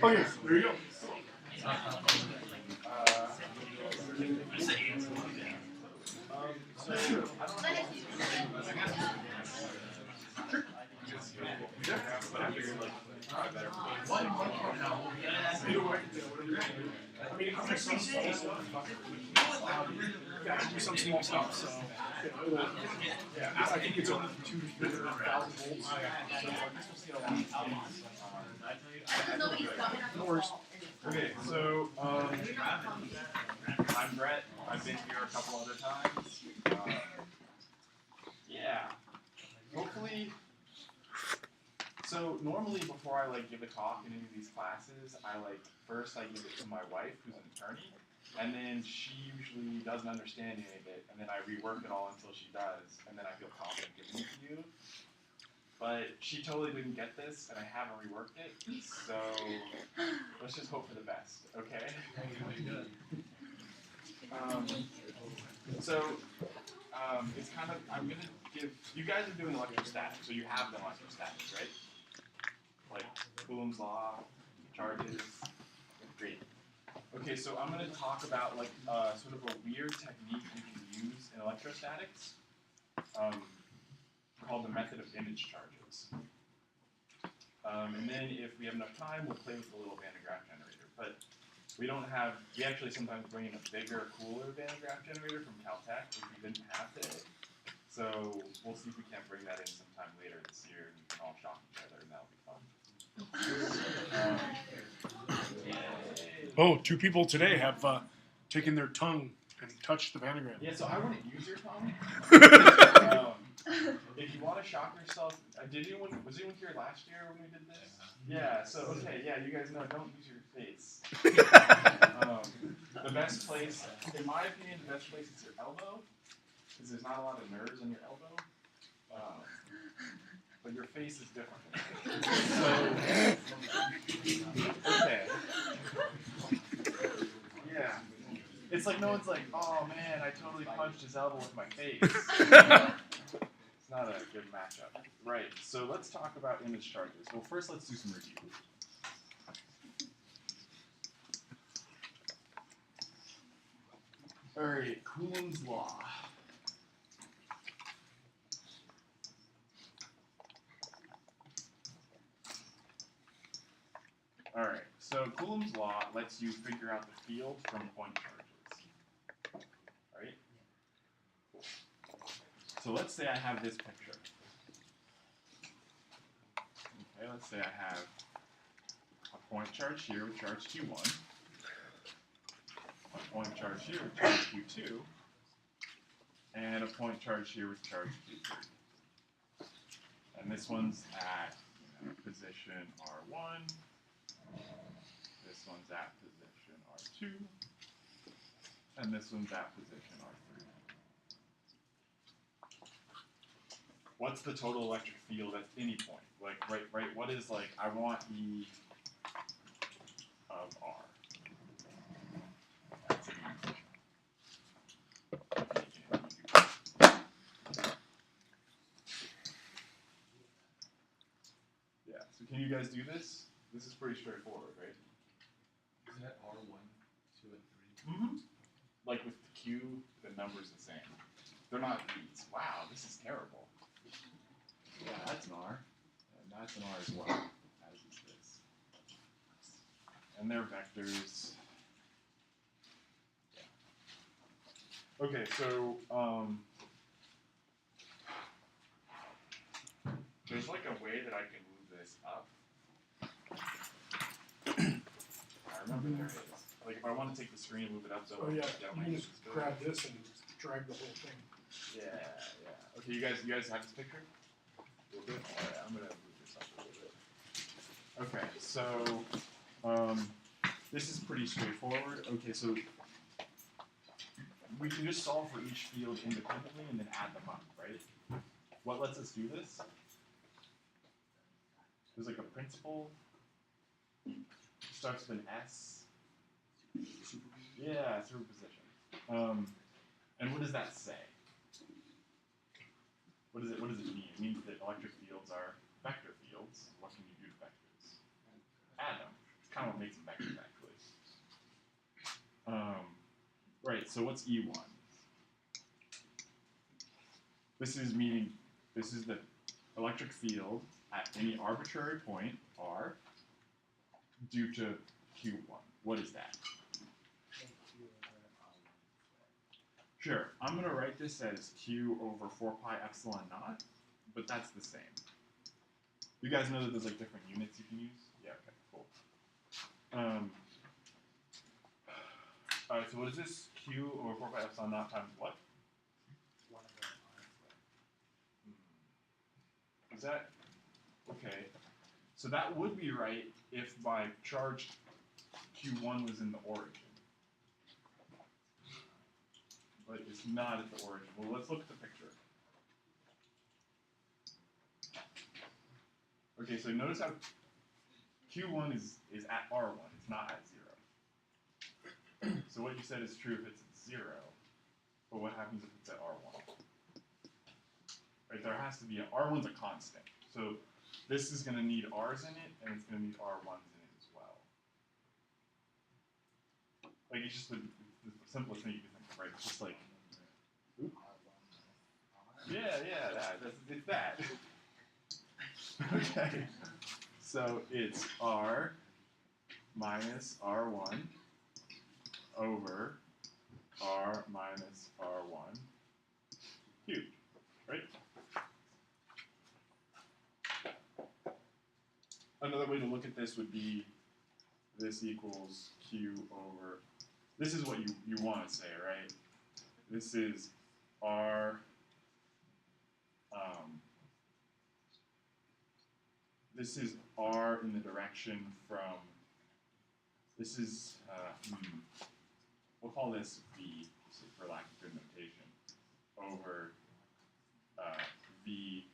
Okay, there you go. I mean, I'm some small stuff. Yeah, I do some small stuff, so yeah, I think it's only 2,000 volts. No worries. Okay, so I'm Brett. I've been here a couple other times. Yeah. Hopefully. So normally before I give a talk in any of these classes, first I give it to my wife, who's an attorney, and then she usually doesn't understand any of it, and then I rework it all until she does, and then I feel confident giving it to you. But she totally didn't get this, and I haven't reworked it, so let's just hope for the best, okay? It's kind of, I'm going to give, you guys are doing electrostatics, so you have done electrostatics, right? Like Coulomb's law, charges, great. Okay, so I'm going to talk about sort of a weird technique you can use in electrostatics called the method of image charges. And then if we have enough time, we'll play with the little Van de Graaff generator. But we actually sometimes bring in a bigger, cooler Van de Graaff generator from Caltech, which we didn't have today. So we'll see if we can't bring that in sometime later this year, and we can all shock each other, and that'll be fun. Oh, two people today have taken their tongue and touched the Van de Graaff. Yeah, so I wouldn't use your tongue. If you want to shock yourself, was anyone here last year when we did this? Yeah, so, okay, yeah, you guys know, don't use your face. The best place, in my opinion, the best place is your elbow, because there's not a lot of nerves on your elbow. But your face is different. So, okay. Yeah. It's like no one's like, oh man, I totally punched his elbow with my face. It's not a good matchup. Right, so let's talk about image charges. Well, first let's do some review. Alright, Coulomb's law. Alright, so Coulomb's law lets you figure out the field from point charges. Right? So let's say I have this picture. Okay, let's say I have a point charge here with charge Q1, a point charge here with charge Q2, and a point charge here with charge Q3. And this one's at position R1. This one's at position R2, and this one's at position R3. What's the total electric field at any point? Right, what is I want E of R. That's easy. Yeah, so can you guys do this? This is pretty straightforward, right? Is that R1, 2, and 3? Mm-hmm. Like with the Q, the number's the same. They're not E's. Wow, this is terrible. Yeah, that's an R. And that's an R as well, as is this. And they're vectors. Yeah. Okay, so there's a way that I can move this up. I remember there is. If I want to take the screen and move it up, so Oh yeah, you can just grab this and drag the whole thing. Yeah. Okay, you guys have this picture? Real good? Alright, I'm gonna move this up a little bit. Okay, so this is pretty straightforward. Okay, so we can just solve for each field independently and then add them up, right? What lets us do this? There's a principle. It starts with an S. Yeah, superposition. And what does that say? What does it mean? It means that electric fields are vector fields. kind of what makes them vectors actually. Right. So what's E1? This is the electric field at any arbitrary point R due to Q1. What is that? Sure, I'm going to write this as Q over 4 pi epsilon naught, but that's the same. You guys know that there's like different units you can use? Yeah, okay, cool. Alright, so what is this? Q over 4 pi epsilon naught times what? Is that okay? So that would be right if my charge Q1 was in the origin. But it's not at the origin. Well, let's look at the picture. Okay, so notice how Q1 is at R1. It's not at 0. So what you said is true if it's at 0. But what happens if it's at R1? Right, there has to be R1's a constant. So this is going to need R's in it, and it's going to need R1's in it as well. Like, it's just the simplest thing you can think of, right? It's just like, oop. Yeah, it's that. Okay. So it's R minus R1 over R minus R1 cubed, right? Another way to look at this would be this equals Q over, this is what you want to say, right? This is R, this is R in the direction from, this is, we'll call this V, for lack of good notation, over V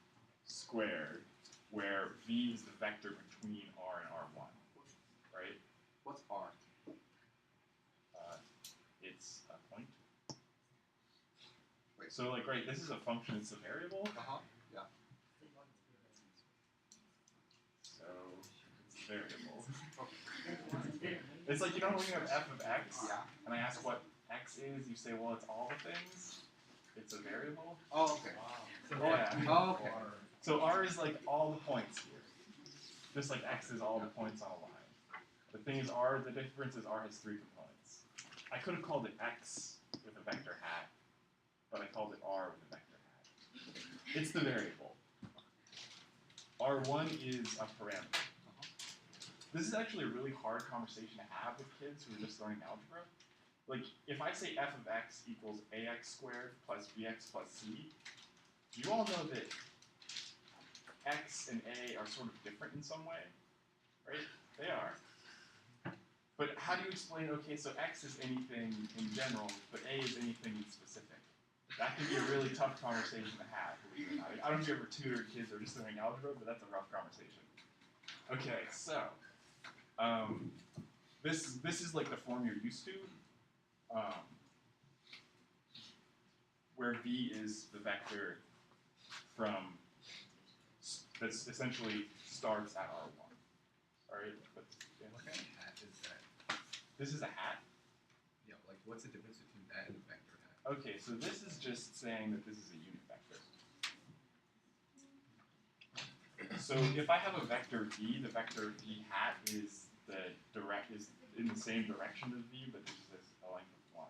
squared, where V is the vector between R and R1, right? What's R? It's a point. Wait. So, like, right, this is a function, it's a variable. Yeah. So, it's a variable. It's like, you know when you have f of x, Yeah. and I ask what x is, you say, well, it's all the things. It's a variable. Oh, okay. Yeah. Oh, okay. So R is like all the points here. Just like X is all the points on a line. The thing is the difference is R has 3 components. I could have called it X with a vector hat, but I called it R with a vector hat. It's the variable. R1 is a parameter. This is actually a really hard conversation to have with kids who are just learning algebra. Like, if I say f of x equals ax squared plus bx plus c, do you all know that x and a are sort of different in some way? Right? They are. But how do you explain, okay, so x is anything in general, but a is anything in specific? That can be a really tough conversation to have. Believe it or not. I don't know if you ever tutored kids or just learning algebra, but that's a rough conversation. Okay, so this is like the form you're used to, where v is the vector from that's essentially starts at R1. All right, but yeah, What kind of hat is that? this is a hat. Yeah, like what's the difference between that and a vector hat? Okay, so this is just saying that this is a unit vector. So if I have a vector v, the vector v hat is is in the same direction as v, but there's this a length of 1.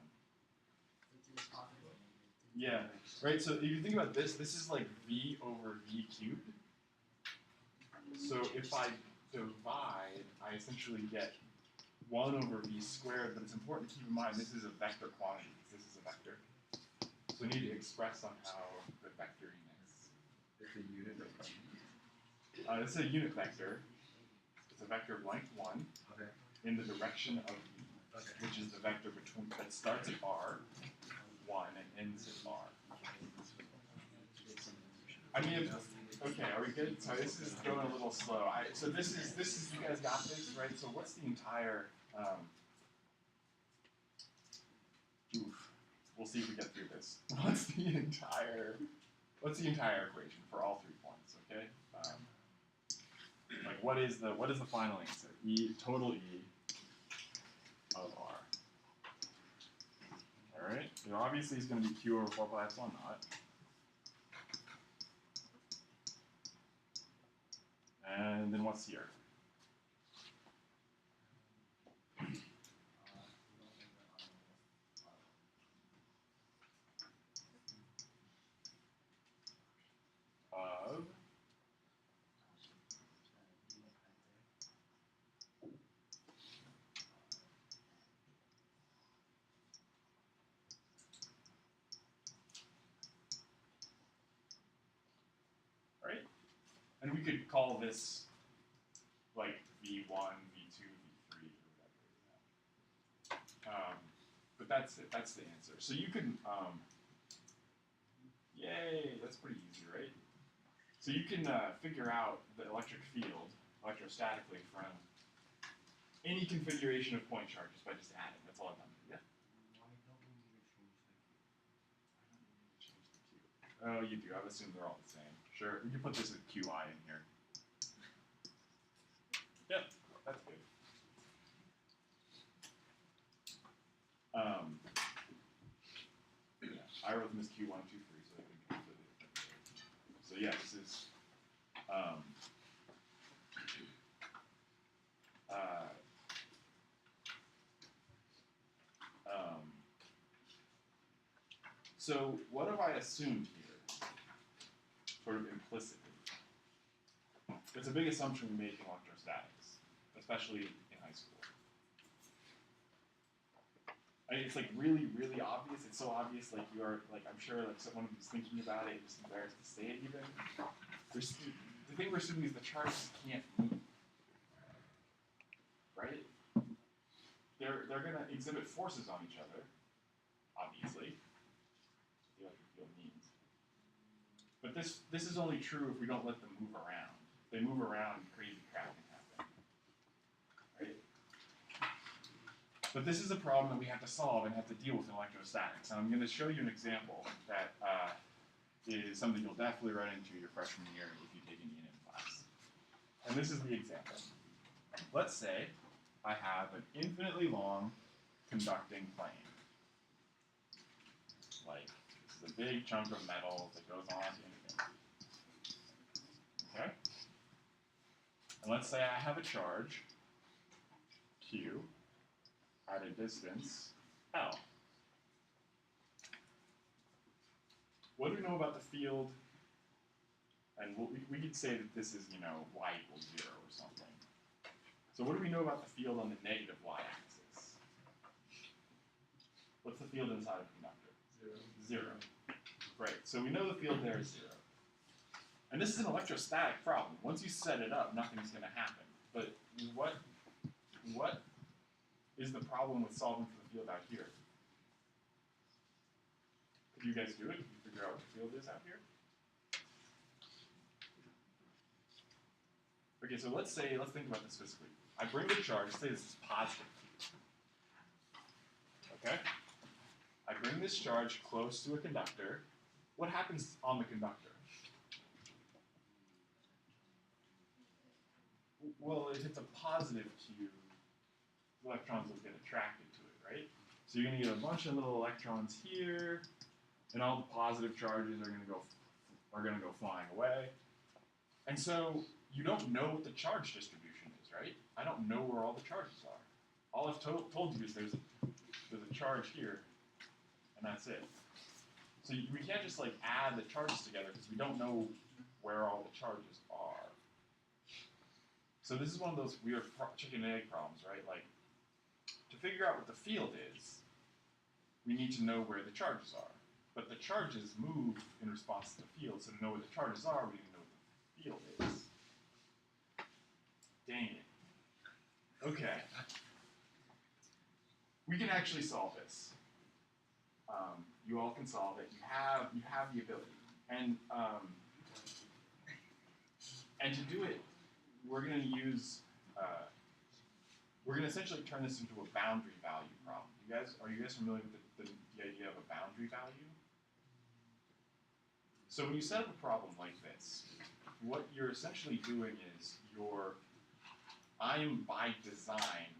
Yeah, right. So if you think about this, this is like v over v cubed. So if I divide, I essentially get 1 over v squared, but it's important to keep in mind this is a vector quantity. This is a vector. So we need to express somehow the vectoring is. It's a unit of v. This is a unit vector. It's a vector of length 1 Okay. in the direction of v, Okay. which is the vector between that starts at R1 and ends at R. I mean, okay, are we good? Sorry, this is going a little slow. So this is you guys got this, right? So what's the entire? We'll see if we get through this. What's the entire equation for all 3 points? Okay, like like what is the final answer? E total E of R. All right. So obviously, it's going to be Q over 4 pi epsilon naught. And then what's here? Of right? And we could call this like V1, V2, V3, or whatever. But that's it. That's the answer. So you can, yay, that's pretty easy, right? So you can figure out the electric field electrostatically from any configuration of point charges by just adding. That's all I've done. Yeah. Oh, you do. I would assume they're all the same. Sure. We can put this as QI in here. Yep, that's good. Yeah, I wrote them as Q1, 2, 3, so they can completely different. So yeah, this is so what have I assumed here? Sort of implicitly. It's a big assumption we make in electrostatics, especially in high school. I mean, it's like really, really obvious. It's so obvious, like you are, like I'm sure, like someone who's thinking about it, you're just embarrassed to say it even. The thing we're assuming is the charges can't move, right? They're going to exhibit forces on each other, obviously. The electric field means. But this is only true if we don't let them move around. If they move around, crazy crap can happen, right? But this is a problem that we have to solve and have to deal with in electrostatics. And I'm going to show you an example that is something you'll definitely run into your freshman year if you take an E&M class. And this is the example. Let's say I have an infinitely long conducting plane. Like, this is a big chunk of metal that goes on to infinity. Okay? And let's say I have a charge, Q, at a distance, L. What do we know about the field? And we could say that this is, y equals 0 or something. So what do we know about the field on the negative y-axis? What's the field inside of a conductor? 0. Right, so we know the field there is 0. And this is an electrostatic problem. Once you set it up, nothing's going to happen. But what is the problem with solving for the field out here? Could you guys do it? Could you figure out what the field is out here? Okay, so let's think about this physically. I bring the charge, say this is positive Q. Okay? I bring this charge close to a conductor. What happens on the conductor? Well, if it's a positive Q, electrons will get attracted to it, right? So you're going to get a bunch of little electrons here, and all the positive charges are going to go flying away. And so you don't know what the charge distribution is, right? I don't know where all the charges are. All I've told you is there's a charge here, and that's it. So we can't just like add the charges together because we don't know where all the charges are. So this is one of those weird chicken and egg problems, right? Like, to figure out what the field is, we need to know where the charges are. But the charges move in response to the field, so to know where the charges are, we need to know what the field is. Dang it. Okay. We can actually solve this. You all can solve it. You have the ability. And to do it, we're going to use, we're going to essentially turn this into a boundary value problem. Are you guys familiar with the idea of a boundary value? So when you set up a problem like this, what you're essentially doing is you're I am by design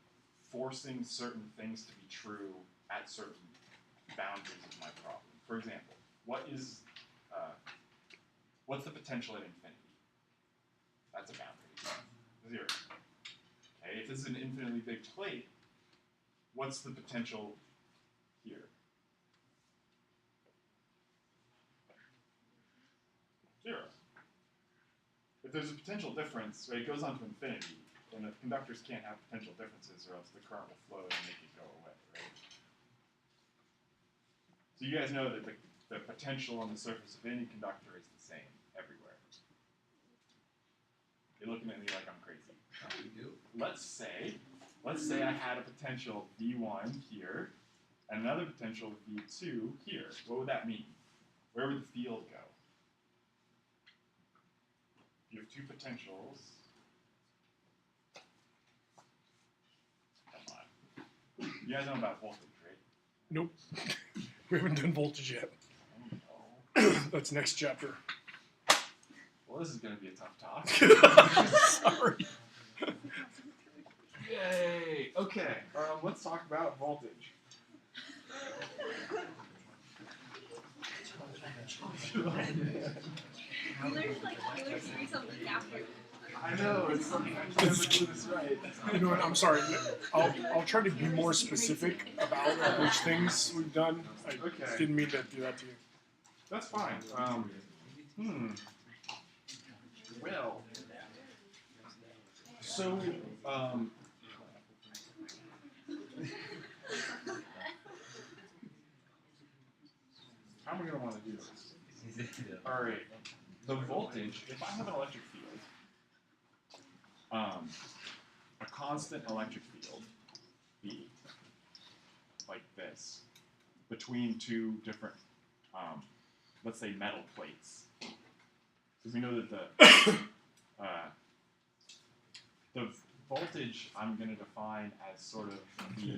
forcing certain things to be true at certain boundaries of my problem. For example, what's the potential at infinity? That's a boundary. 0. Okay, if this is an infinitely big plate, what's the potential here? 0. If there's a potential difference, right, it goes on to infinity, and the conductors can't have potential differences or else the current will flow and make it go away, right? So you guys know that the potential on the surface of any conductor is the same everywhere. You're looking at me like I'm crazy. We do. Let's say I had a potential V1 here, and another potential V2 here. What would that mean? Where would the field go? You have two potentials. Come on. You guys know about voltage, right? Nope. We haven't done voltage yet. Oh, no. That's next chapter. Well, this is going to be a tough talk. Sorry. Yay! Okay, let's talk about voltage. You learned like Taylor Swift something after. I know, it's something I can't ever do this right. You know what? I'm sorry. I'll try to be more specific about which things we've done. I Okay. didn't mean to do that to you. That's fine. Well, so, how am I going to want to do this? All right. The voltage, if I have an electric field, a constant electric field, B, like this, between two different, let's say metal plates. Because we know that the voltage I'm going to define as sort of the,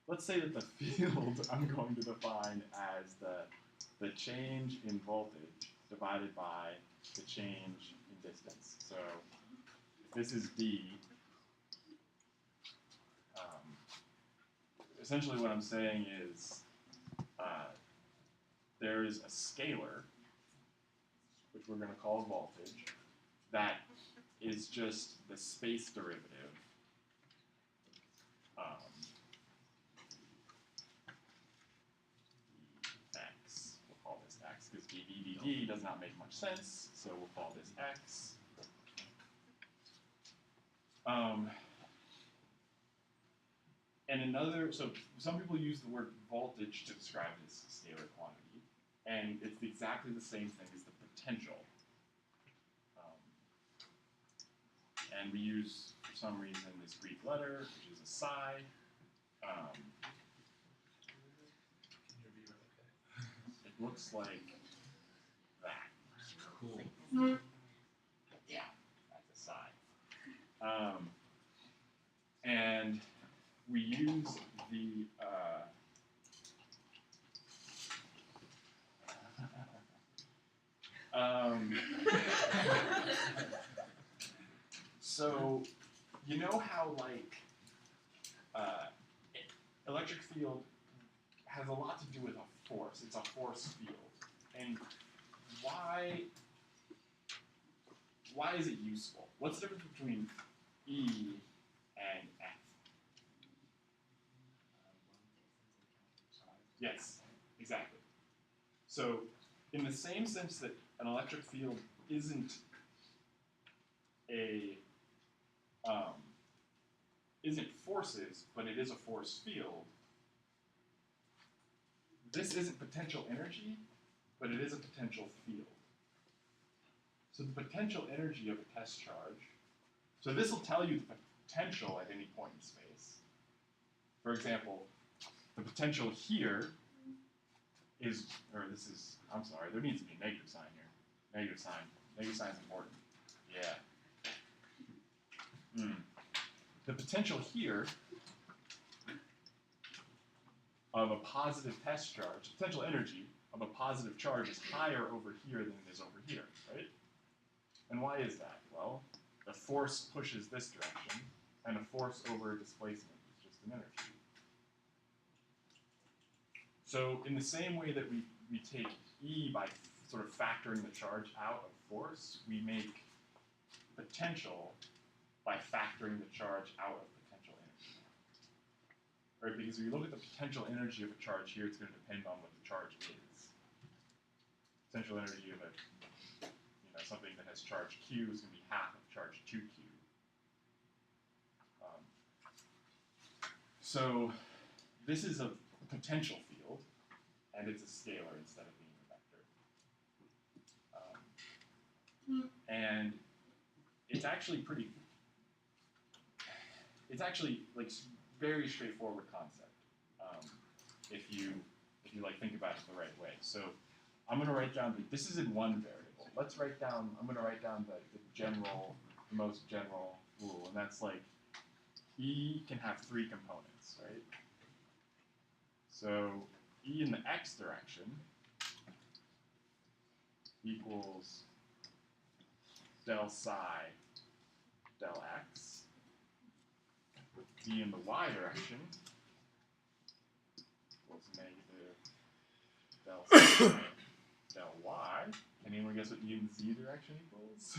let's say that the field I'm going to define as the change in voltage divided by the change in distance. So if this is D, essentially what I'm saying is there is a scalar, which we're going to call voltage, that is just the space derivative x. We'll call this x because dV does not make much sense, so we'll call this x. And another, so some people use the word voltage to describe this scalar quantity, and it's exactly the same thing as the potential. And we use, for some reason, this Greek letter, which is a psi. It looks like that. Cool. Yeah, that's a psi. And we use the so you know how like electric field has a lot to do with a force. It's a force field, and why is it useful? What's the difference between E and F? Yes, exactly. So, in the same sense that an electric field isn't forces, but it is a force field, this isn't potential energy, but it is a potential field. So the potential energy of a test charge, so this will tell you the potential at any point in space. For example, the potential here is, or this is, I'm sorry, there needs to be a negative sign here. Negative sign. Negative sign is important. Yeah. The potential here of a positive test charge, potential energy of a positive charge is higher over here than it is over here, right? why is that? Well, the force pushes this direction, and a force over a displacement is just an energy. So in the same way that we take E by sort of factoring the charge out of force, we make potential by factoring the charge out of potential energy. Right? Because if you look at the potential energy of a charge here, it's going to depend on what the charge is. Potential energy of something that has charge Q is going to be half of charge 2Q. So this is a potential field, and it's a scalar instead of being a vector. And it's actually like very straightforward concept if you like think about it the right way. So I'm going to write down this is in one variable. I'm going to write down the most general rule, and that's like E can have 3 components, right? So E in the x direction equals del psi del x. E in the y direction equals negative del psi del y. Can anyone guess what E in the z direction equals?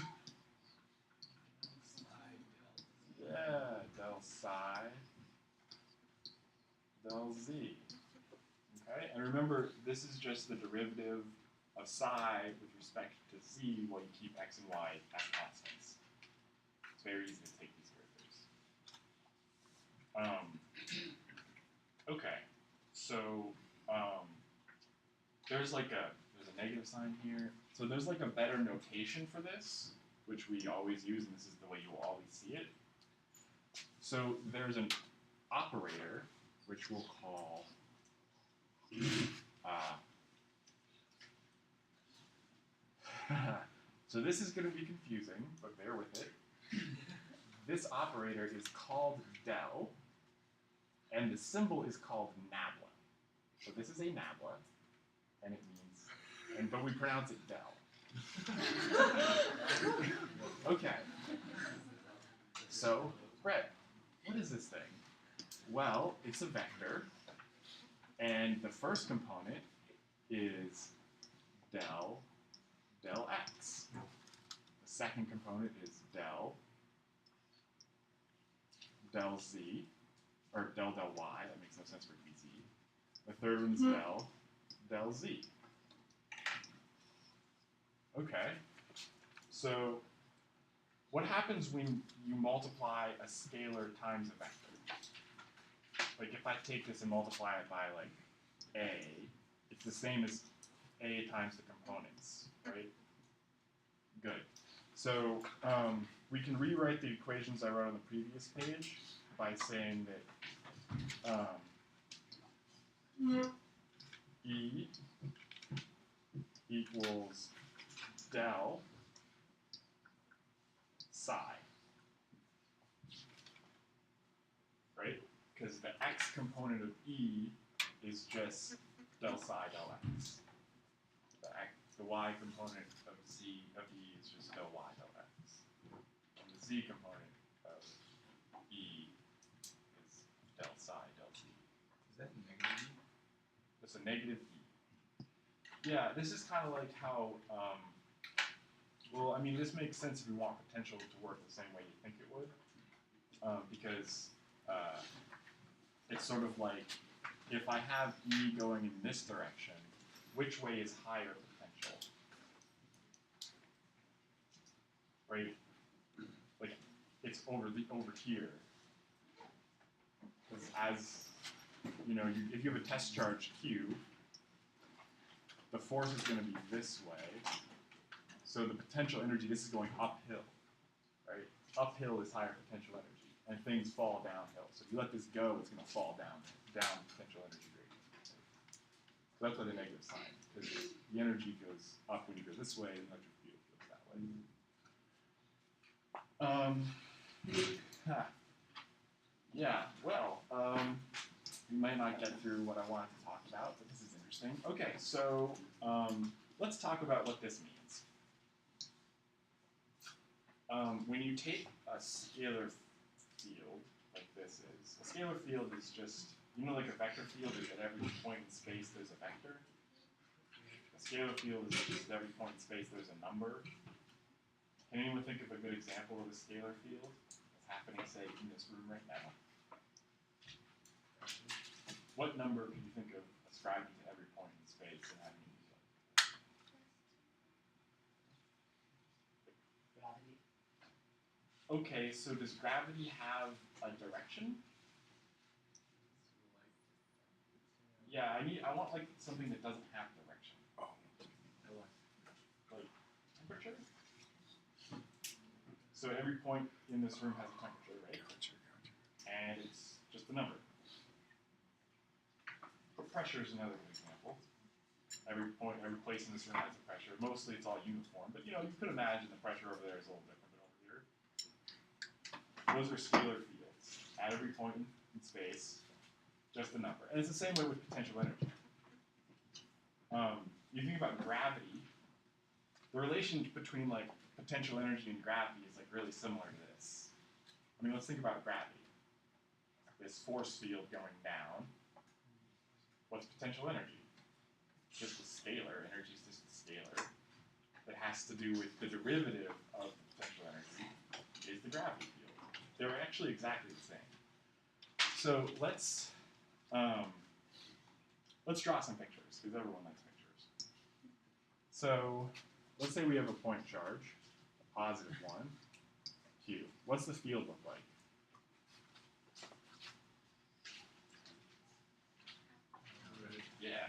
Yeah, del psi del z. Okay, and remember, this is just the derivative of psi with respect to z while you keep x and y as constants. It's very easy to take these derivatives. Okay, so there's a negative sign here. So there's like a better notation for this, which we always use, and this is the way you will always see it. So there's an operator, which we'll call so this is going to be confusing, but bear with it. This operator is called del, and the symbol is called nabla. So this is a nabla, and it means, but we pronounce it del. Okay. So, Brett, what is this thing? Well, it's a vector, and the first component is del x. The second component is del z, or del y. That makes no sense for dz. The third one's del z. Okay. So what happens when you multiply a scalar times a vector? Like if I take this and multiply it by like a, it's the same as a times the components, right? Good. So we can rewrite the equations I wrote on the previous page by saying that E equals del psi, right? Because the x component of E is just del psi del x. The y component of E is just del y del x. And the z component of E is del psi del z. Is that negative? It's a negative E. Yeah, this is kind of like how, well, I mean, this makes sense if we want potential to work the same way you think it would. Because it's sort of like, if I have E going in this direction, which way is higher potential? Right? Like, it's over here. Because as, if you have a test charge Q, the force is going to be this way. So the potential energy, this is going uphill, right? Uphill is higher potential energy, and things fall downhill. So if you let this go, it's going to fall down potential energy gradient. So that's why the negative sign, because the energy goes up when you go this way, and the electric field goes that way. Yeah, well, we might not get through what I wanted to talk about, but this is interesting. Okay, so let's talk about what this means. when you take a scalar field like this is, a scalar field is just, like a vector field is at every point in space there's a vector. A scalar field is just at every point in space there's a number. Can anyone think of a good example of a scalar field that's happening, say, in this room right now? What number can you think of ascribing to every point in space and having it use it? Gravity. Okay, so does gravity have a direction? Yeah, I want like something that doesn't have direction. Oh. Like temperature? So every point in this room has a temperature, right? And it's just a number. But pressure is another good example. Every place in this room has a pressure. Mostly it's all uniform, but you could imagine the pressure over there is a little different than over here. Those are scalar fields. At every point in space, just a number. And it's the same way with potential energy. You think about gravity, the relation between like potential energy and gravity is like really similar to this. I mean, let's think about gravity. This force field going down. What's potential energy? Just a scalar. Energy is just a scalar. That has to do with the derivative of the potential energy is the gravity field. They're actually exactly the same. So let's draw some pictures, because everyone likes pictures. So let's say we have a point charge, a positive one, Q. What's the field look like? Yeah.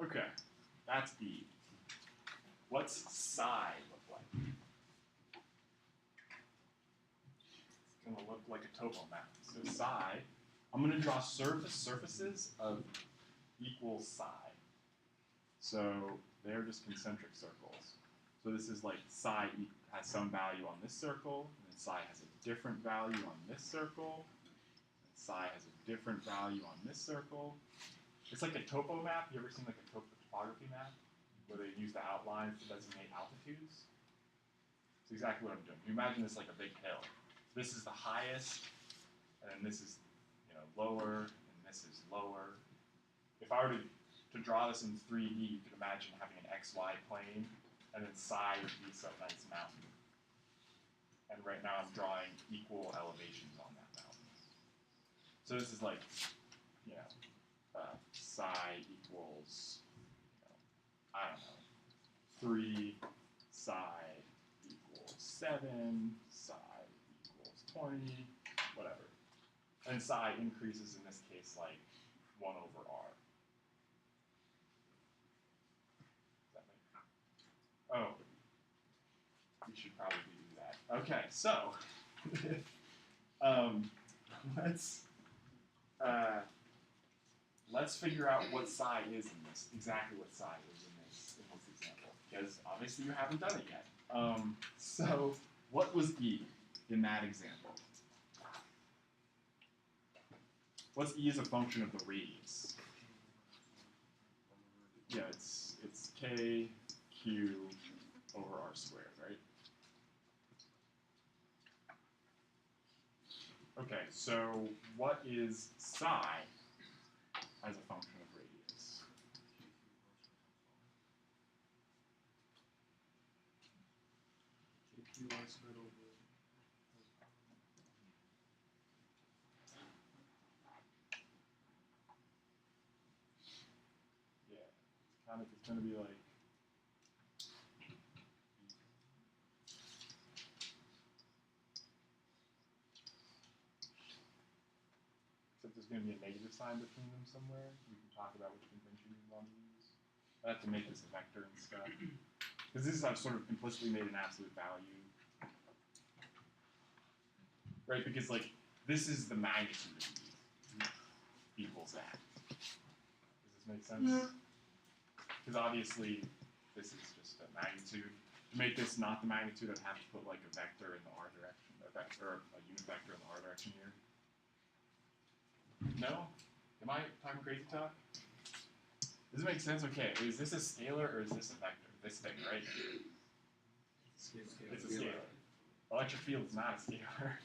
Okay, that's E. What's psi look like? It's going to look like a topo map. So psi, I'm going to draw surfaces of equal psi. So they're just concentric circles. So this is like psi has some value on this circle, and then psi has a different value on this circle, and psi has a different value on this circle. It's like a topo map. You ever seen like a topography map where they use the outlines to designate altitudes? It's exactly what I'm doing. You imagine this like a big hill. This is the highest, and then this is lower, and this is lower. If I were to draw this in 3D, you could imagine having an XY plane, and then psi would be some nice mountain. And right now I'm drawing equal elevations on that mountain. So this is like, psi equals, I don't know, 3, psi equals 7, psi equals 20, whatever. And psi increases in this case like 1 over r. Does that make sense? Oh, we should probably do that. Okay, so let's figure out what psi is in this, exactly what psi is in this example, because obviously you haven't done it yet. So what was E in that example? What's E as a function of the radius? Yeah, it's k q over r squared, right? Okay, so what is psi as a function of radius? Yeah, it's going to be like, except there's going to be a negative sign between them somewhere. We can talk about which convention we want to use. I have to make this a vector and stuff. Because this is, I've sort of implicitly made an absolute value. Right, because like, this is the magnitude of E equals that. Does this make sense? Because obviously, this is just a magnitude. To make this not the magnitude, I'd have to put like a vector in the r direction, or a unit vector in the r direction here. No? Am I talking crazy talk? Does it make sense? Okay, is this a scalar or is this a vector? This thing, right? It's a scalar. Electric field is not a scalar.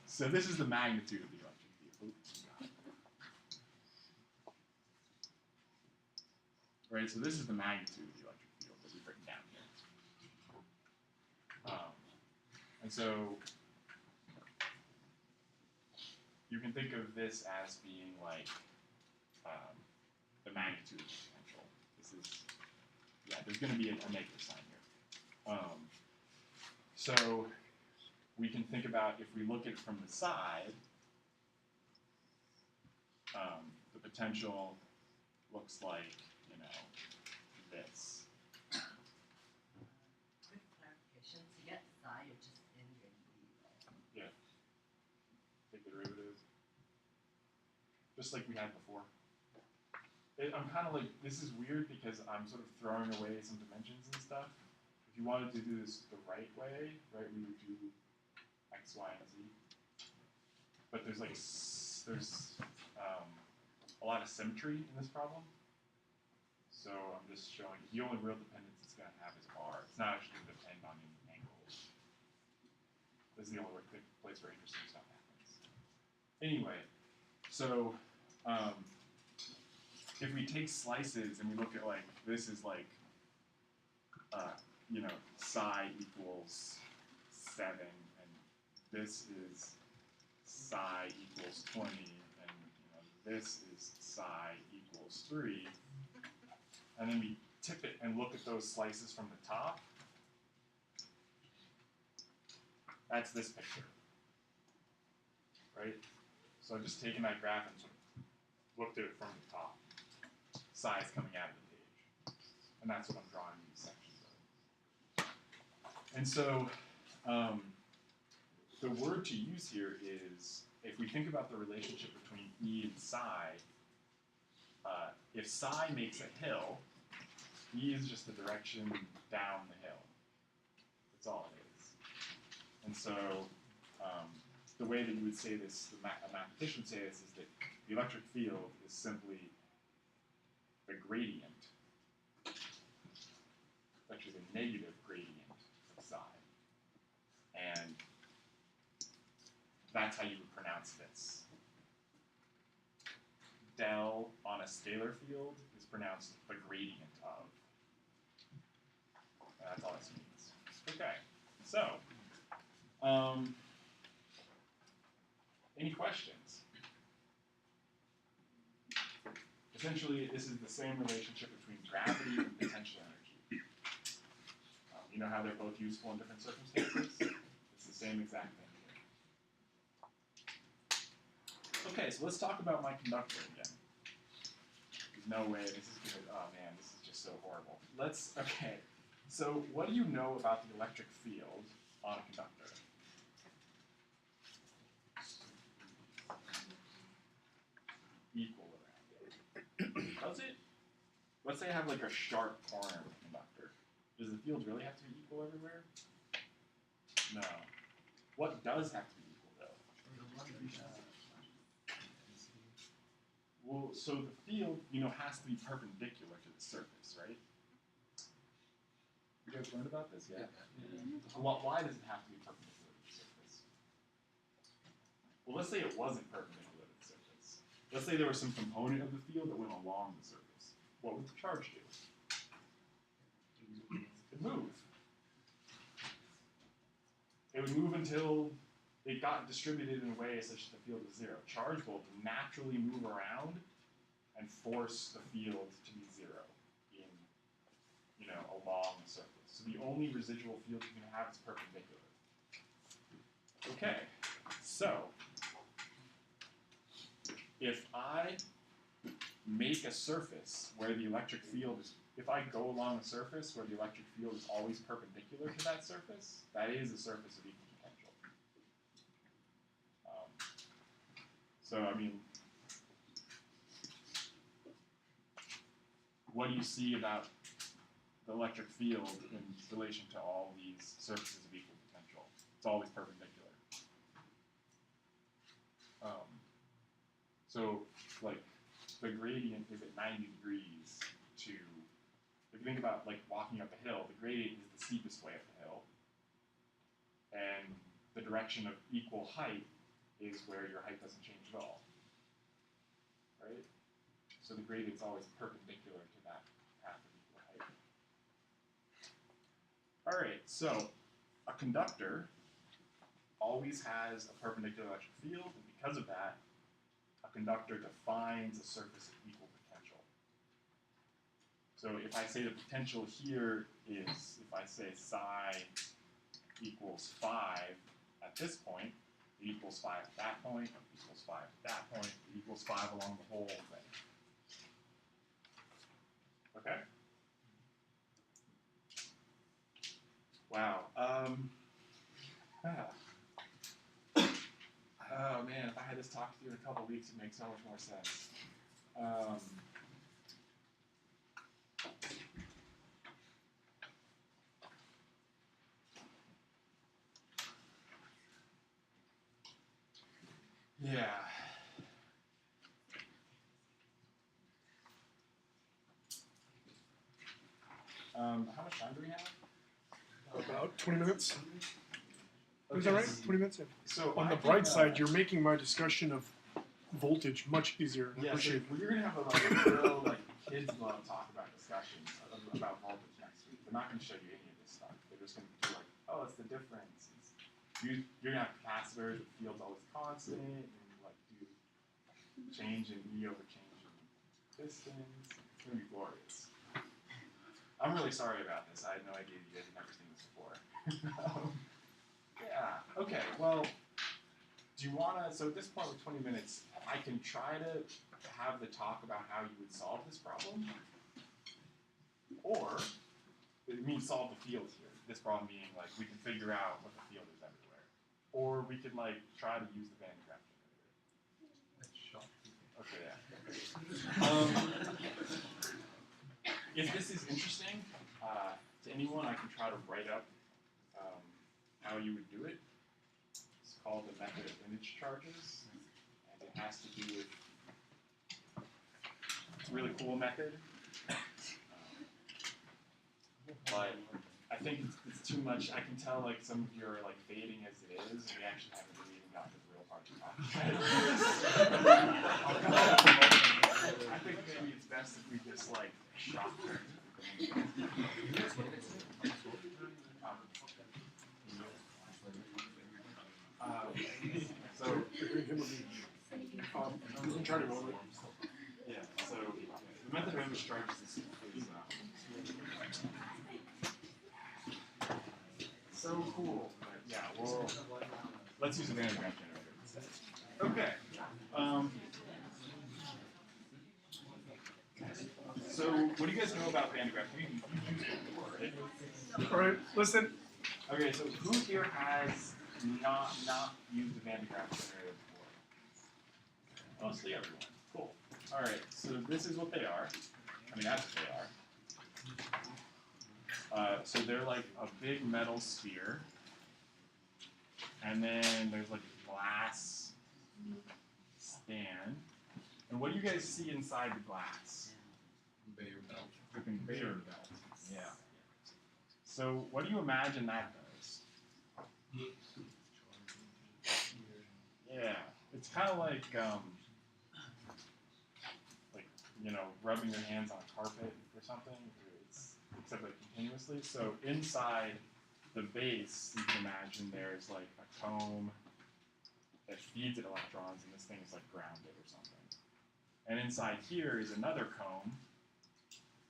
So this is the magnitude of the electric field. Oops. Right, so this is the magnitude of the electric field that we've written down here. And so you can think of this as being like the magnitude of the potential. This is, yeah, there's going to be a negative sign here. So we can think about, if we look at it from the side, the potential looks like, you know, this. Quick clarification, to get psi, you're just integrating the Yeah. Take the derivative. Just like we had before. I'm kind of like, this is weird because I'm sort of throwing away some dimensions and stuff. If you wanted to do this the right way, right, we would do x, y, and z. But there's like, there's a lot of symmetry in this problem. So I'm just showing, the only real dependence it's going to have is r. It's not actually going to depend on any angles. This is the only place where interesting stuff happens. Anyway, so if we take slices and we look at like, this is like, you know, psi equals 7, and this is psi equals 20, and you know, this is psi equals 3, and then we tip it and look at those slices from the top, that's this picture, right? So I've just taken that graph and sort of looked at it from the top. Psi is coming out of the page. And that's what I'm drawing these sections of. And so the word to use here is, if we think about the relationship between E and psi, if psi makes a hill, E is just the direction down the hill. That's all it is. And so the way that you would say this, a mathematician would say this, is that the electric field is simply the gradient. It's actually the negative gradient of psi. And that's how you would pronounce this. Del on a scalar field is pronounced the gradient of. And that's all this means. Okay, so any questions? Essentially, this is the same relationship between gravity and potential energy. You know how they're both useful in different circumstances? It's the same exact thing here. Okay, so let's talk about my conductor again. There's no way this is good. Oh man, this is just so horrible. Okay, so what do you know about the electric field on a conductor? Equal around it. Does it? Let's say I have like a sharp corner of a conductor. Does the field really have to be equal everywhere? No. What does have to be equal though? Well, so the field, you know, has to be perpendicular to the surface, right? You guys learned about this? Yeah. Why does it have to be perpendicular to the surface? Well, let's say it wasn't perpendicular to the surface. Let's say there was some component of the field that went along the surface. What would the charge do? It'd move. It would move until it got distributed in a way such that the field is zero. Charge will naturally move around and force the field to be zero in, you know, along the surface. So the only residual field you can have is perpendicular. Okay, so if I make a surface where the electric field is, if I go along a surface where the electric field is always perpendicular to that surface, that is a surface of equal potential. So, I mean, what do you see about the electric field in relation to all these surfaces of equal potential. It's always perpendicular. So, like, the gradient is at 90 degrees to, if you think about, like, walking up a hill, the gradient is the steepest way up the hill. And the direction of equal height is where your height doesn't change at all. Right? So the gradient's always perpendicular to that path of equal height. All right, so a conductor always has a perpendicular electric field, and because of that, a conductor defines a surface of equal potential. So if I say the potential here is, if I say psi equals 5 at this point, it equals 5 at that point, it equals 5 at that point, it equals 5 along the whole thing. Okay? Wow. Oh man, if I had this talk to you in a couple weeks, it'd make so much more sense. Yeah. How much time do we have? About 20 minutes. Is that Okay, right? 20 minutes? Yeah. So On I the can, bright side, you're making my discussion of voltage much easier. I yeah, so appreciate it. we're gonna have a real like kids love talk about discussions about voltage next week. They're not gonna show you any of this stuff. They're just gonna do like, oh, it's the difference. You're gonna have capacitors, the field's always constant, and like do change in E over change in distance. It's gonna be glorious. I'm really sorry about this. I had no idea you guys had never seen this before. Yeah. Okay. Well, do you want to? So at this point, with 20 minutes, I can try to have the talk about how you would solve this problem, or it means solve the field here. This problem being like we can figure out what the field is everywhere, or we could like try to use the Van de Graaff generator. Okay. Yeah. If this is interesting to anyone, I can try to write up how you would do it. It's called the method of image charges, and it has to do with, it's a really cool method, but I think it's too much. I can tell like some of you are like fading as it is, and we actually haven't really even gotten to the real part to talk about. I think maybe it's best if we just like shop there. So we can try to go over it. yeah, so the method of image charges is so cool. But yeah, well, let's use a Van de Graaff generator instead. Okay. So what do you guys know about Van de Graaff? You used it before, right? All right, listen. Okay, so who here has not used a Van de Graaff generator before? Mostly everyone. Cool. All right, so this is what they are. I mean, that's what they are. So they're like a big metal sphere, and then there's like a glass stand. And what do you guys see inside the glass? Conveyor belt. The conveyor belt. Yeah. So what do you imagine that does? Yeah, it's kind of like you know, rubbing your hands on a carpet or something. Except like continuously. So inside the base, you can imagine there's like a comb that feeds it electrons, and this thing is like grounded or something. And inside here is another comb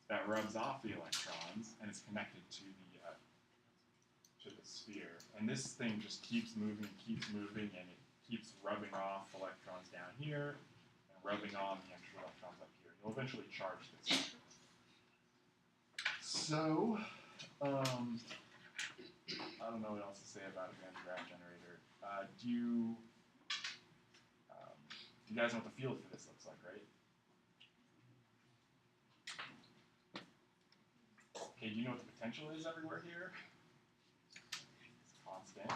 that rubs off the electrons and is connected to the sphere. And this thing just keeps moving, and it keeps rubbing off electrons down here and rubbing on the extra electrons up here. You'll eventually charge this up. So, I don't know what else to say about a Van de Graaff generator. Do you guys know what the field for this looks like, right? Okay, do you know what the potential is everywhere here? It's constant.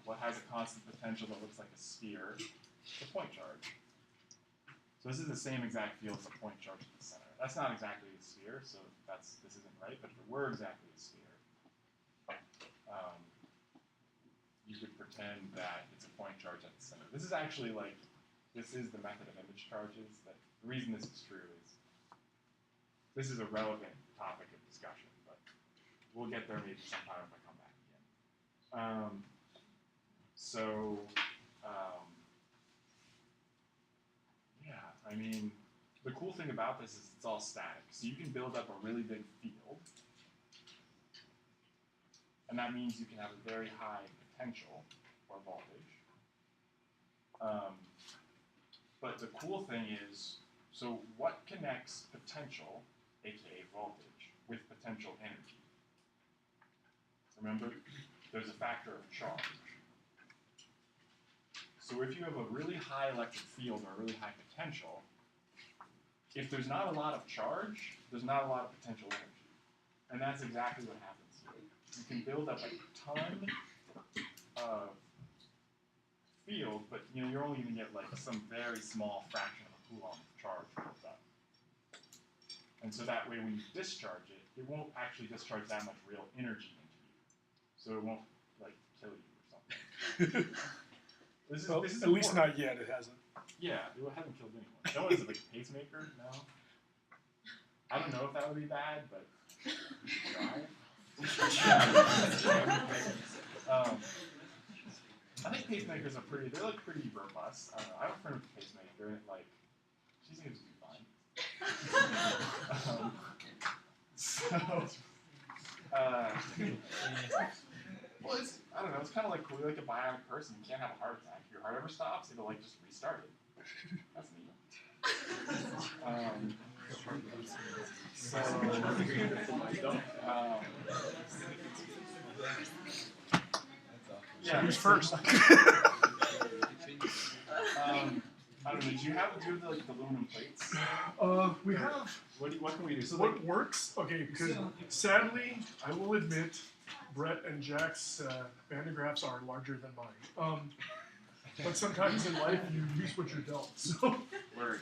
What has a constant potential that looks like a sphere? The point charge. So this is the same exact field as a point charge at the center. That's not exactly a sphere, so this isn't right, but if it were exactly a sphere, you could pretend that it's a point charge at the center. This is actually like, this is the method of image charges. That the reason this is true is this is a relevant topic of discussion, but we'll get there maybe sometime if I come back again. Yeah, I mean, the cool thing about this is it's all static. So you can build up a really big field, and that means you can have a very high potential or voltage. But the cool thing is, so what connects potential, aka voltage, with potential energy? Remember, there's a factor of charge. So if you have a really high electric field or a really high potential, if there's not a lot of charge, there's not a lot of potential energy. And that's exactly what happens here. You can build up a ton of field, but you're only going to get like some very small fraction of a coulomb of charge built up. And so that way when you discharge it, it won't actually discharge that much real energy into you. So it won't like kill you or something. This is at least important. not yet. It hasn't. Yeah, it hasn't killed anyone. No one is like a pacemaker, no. I don't know if that would be bad, but try. I think pacemakers are they're like pretty robust. I don't know. I have a friend with a pacemaker, and like, she seems to be fine. Well, I don't know. It's kind of like cool. You're like a bionic person. You can't have a heart attack. If your heart ever stops, it'll like just restart it. That's neat. Yeah. Who's first? I don't know. Do you have the aluminum plates? We have. What can we do? So What works? Okay, because sadly, I will admit, Brett and Jack's bandographs are larger than mine. But sometimes in life, you use what you're dealt. So, Word.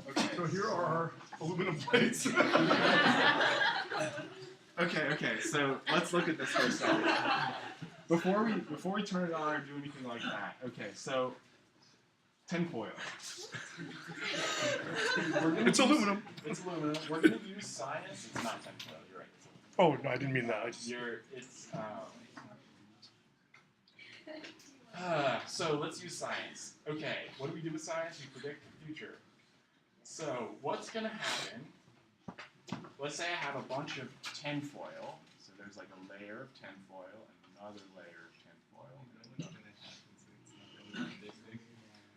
Okay. so here are our aluminum plates. Okay. So let's look at this for a second. Before we turn it on or do anything like that. Okay. So tinfoil. It's aluminum. It's aluminum. We're gonna use science. It's not tinfoil. You're right. It's aluminum. Oh no, I didn't mean that. I just. So let's use science. Okay, what do we do with science? We predict the future. So what's going to happen, let's say I have a bunch of tinfoil. So there's like a layer of tinfoil and another layer of tinfoil.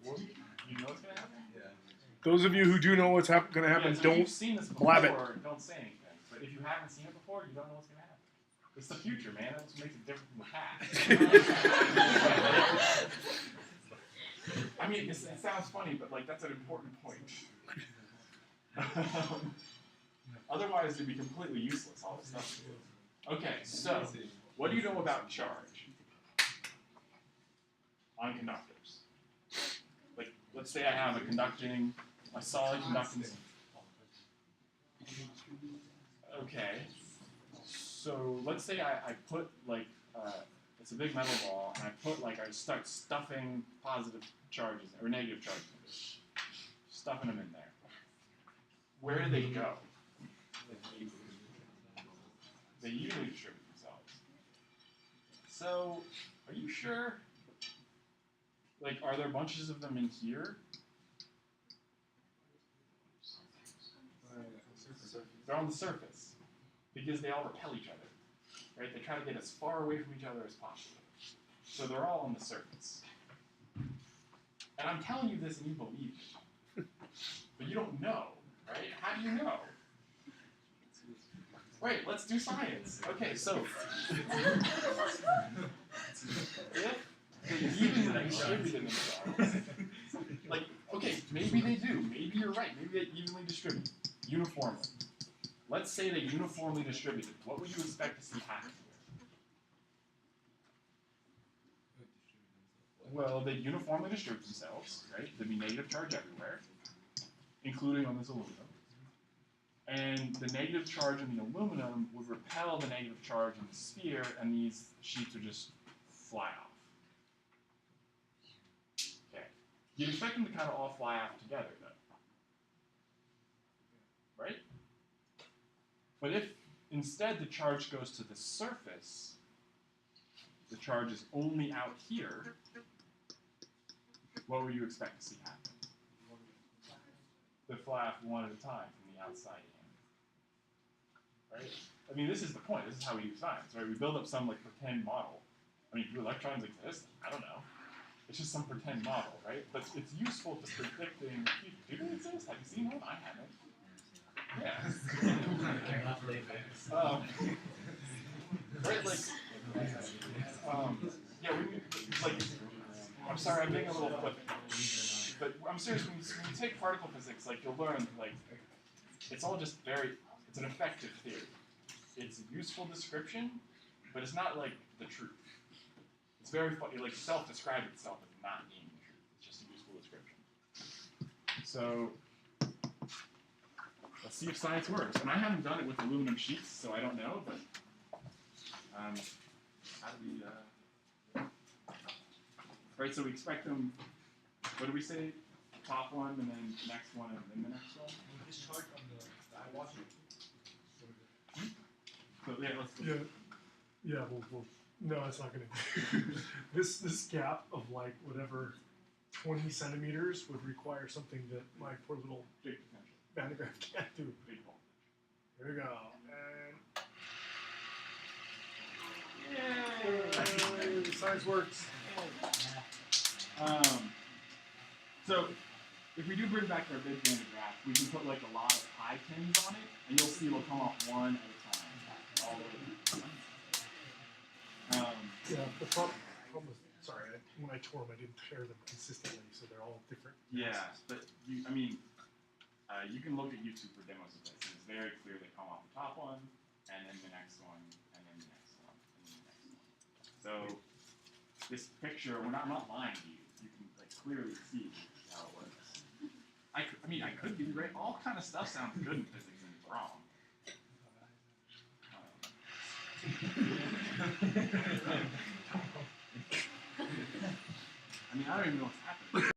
Well, you know what's going to happen? Yeah. Those of you who do know what's going to happen, So if don't you've seen this blab it. before, don't say anything. But if you haven't seen it before, you don't know what's going to happen. It's the future, man. That's what makes it different from the past. I mean, it sounds funny, but like that's an important point. Otherwise, it'd be completely useless, all this stuff. Okay, so what do you know about charge on conductors? Like, let's say I have a solid conducting. Okay. So let's say I put like it's a big metal ball, and I start stuffing positive charges or negative charges in it, stuffing them in there. Where do they go? They usually distribute themselves. So, are you sure? Like, are there bunches of them in here? They're on the surface because they all repel each other, right? They try to get as far away from each other as possible. So they're all on the surface. And I'm telling you this and you believe it. But you don't know, right? How do you know? Wait, let's do science. Okay, so if they evenly distributed themselves, like, okay, maybe they do. Maybe you're right. Maybe they evenly distribute uniformly. let's say they uniformly distributed. What would you expect to see happen here? Well, they uniformly distribute themselves, right? There'd be negative charge everywhere, including on this aluminum. And the negative charge in the aluminum would repel the negative charge in the sphere, and these sheets would just fly off. Okay. You'd expect them to kind of all fly off together, though. Right? But if instead the charge goes to the surface, the charge is only out here, what would you expect to see happen? They fly off one at a time from the outside in. Right? I mean, this is the point. This is how we do science, right? We build up some like pretend model. I mean, do electrons exist? I don't know. It's just some pretend model, right? But it's useful to predicting the future. Do they exist? Have you seen one? I haven't. Yeah. Right, like, yeah, like, I'm sorry, I'm being a little flippant. But I'm serious, when you take particle physics, like, you'll learn, like, it's all just it's an effective theory. It's a useful description, but it's not, like, the truth. It's very funny, like, self-described itself as not being the truth. It's just a useful description. So, let's see if science works. And I haven't done it with aluminum sheets, so I don't know, but how do we, right, so we expect them, what do we say? Top one, and then next one, and then the next one? This chart on the eye watcher. So, yeah, let's Yeah, we'll no, it's not going to do. This gap of like whatever 20 centimeters would require something that my poor little big potential. Van de Graaff can't do. Big voltage. Here we go. And yay! Science works. So if we do bring back our big Van de Graaff, we can put like a lot of pi pins on it, and you'll see it'll come off one at a time, all over the Yeah, the problem was, sorry, when I tore them, I didn't tear them consistently, so they're all different. yeah, but you can look at YouTube for demos of this, and it's very clear they come off the top one, and then the next one, and then the next one, and then the next one. So this picture, I'm not lying to you. You can like clearly see how it works. I could be right. All kind of stuff sounds good in physics and it's wrong. I don't even know what's happening.